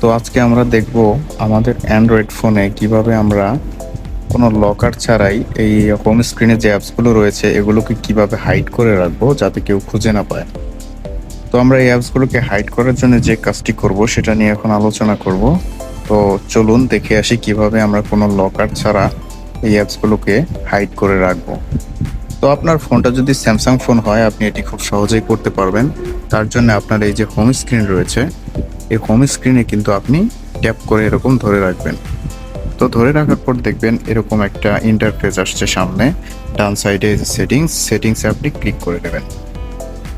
তো আজকে আমরা দেখব আমাদের অ্যান্ড্রয়েড ফোনে কিভাবে আমরা কোনো লকার ছাড়াই এই হোম স্ক্রিনে যে অ্যাপসগুলো রয়েছে এগুলোকে কিভাবে হাইড করে রাখবো যাতে কেউ খুঁজে না পায়। তো আমরা এই অ্যাপসগুলোকে হাইড করার জন্য যে কাজটি করব সেটা নিয়ে এখন আলোচনা করব। তো চলুন দেখে আসি কিভাবে আমরা কোনো লকার ছাড়া এই অ্যাপসগুলোকে হাইড করে রাখবো। তো আপনার ফোনটা যদি স্যামসাং ফোন হয় আপনি এটি খুব সহজেই করতে পারবেন। তার জন্য আপনার এই যে হোম স্ক্রিন রয়েছে এই হোম স্ক্রিনে কিন্তু আপনি ট্যাপ করে এরকম ধরে রাখবেন। তো ধরে রাখার পর দেখবেন এরকম একটা ইন্টারফেস আসছে সামনে। ডান সাইডে সেটিংসে আপনি ক্লিক করে দেবেন।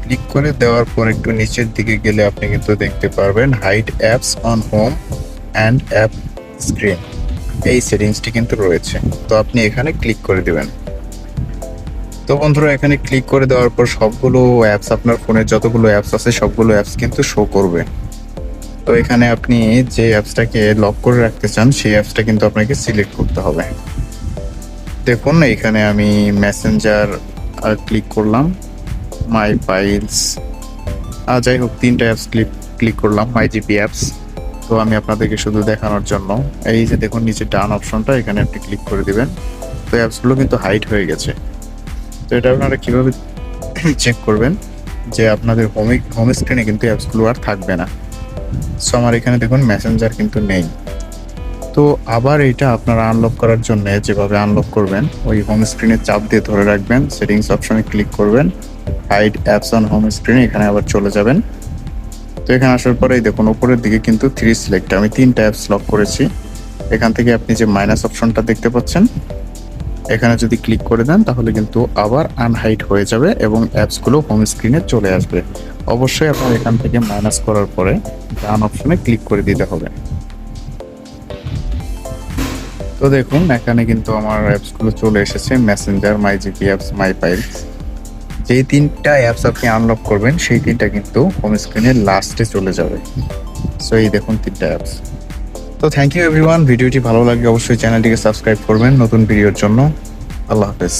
ক্লিক করে দেওয়ার পর একটু নিচের দিকে গেলে আপনি কিন্তু দেখতে পারবেন hide apps on home and app screen, এই সেটিংসটি কিন্তু রয়েছে। তো আপনি এখানে ক্লিক করে দিবেন। তো বন্ধুরা এখানে ক্লিক করে দেওয়ার পর সবগুলো অ্যাপস, আপনার ফোনের যতগুলো অ্যাপস আছে সবগুলো অ্যাপস কিন্তু শো করবে। তো এখানে আপনি যে অ্যাপসটাকে লক করে রাখতে চান সেই অ্যাপসটা কিন্তু আপনাকে সিলেক্ট করতে হবে। দেখুন এখানে আমি মেসেঞ্জার ক্লিক করলাম, মাই ফাইলস, যাই হোক তিনটা অ্যাপস ক্লিক করলাম, মাই জিপি অ্যাপস। তো আমি আপনাদেরকে শুধু দেখানোর জন্য এই যে দেখুন নিচে ডান অপশনটা এখানে আপনি ক্লিক করে দিবেন। তো অ্যাপসগুলো কিন্তু হাইড হয়ে গেছে। তো এটা আপনারা কীভাবে চেক করবেন যে আপনাদের হোম স্ক্রিনে কিন্তু অ্যাপসগুলো আর থাকবে না। সো আমার এখানে দেখুন মেসেঞ্জার কিন্তু নেই। তো আবার এটা আপনারা আনলক করার জন্য যেভাবে আনলক করবেন ওই হোম স্ক্রিনে চাপ দিয়ে ধরে রাখবেন, সেটিংস অপশনে ক্লিক করবেন, হাইড অ্যাপস অন হোম স্ক্রিনে এখানে আবার চলে যাবেন। তো এখানে আসার পরেই দেখুন উপরের দিকে কিন্তু 3 সিলেক্ট, আমি 3টা অ্যাপস লক করেছি। এখান থেকে আপনি যে মাইনাস অপশনটা দেখতে পাচ্ছেন এখানে যদি ক্লিক করে দেন তাহলে কিন্তু আবার আনহাইড হয়ে যাবে এবং অ্যাপসগুলো হোম স্ক্রিনে চলে আসবে। অবশ্যই আপনার এখান থেকে মাইনাস করার পরে ডান অপশনে ক্লিক করে দিতে হবে। তো দেখুন এখানে কিন্তু আমার অ্যাপসগুলো চলে এসেছে, মেসেঞ্জার, মাই জিপি অ্যাপস, মাই ফাইলস। যেই 3টা অ্যাপস আপনি আনলক করবেন সেই 3টা কিন্তু হোম স্ক্রিনের লাস্টে চলে যাবে। সো এই দেখুন 3টা অ্যাপস। তো থ্যাংক ইউ এভরিওয়ান, ভিডিওটি ভালো লাগলে অবশ্যই চ্যানেলটিকে সাবস্ক্রাইব করবেন নতুন ভিডিওর জন্য। আল্লাহ হাফেজ।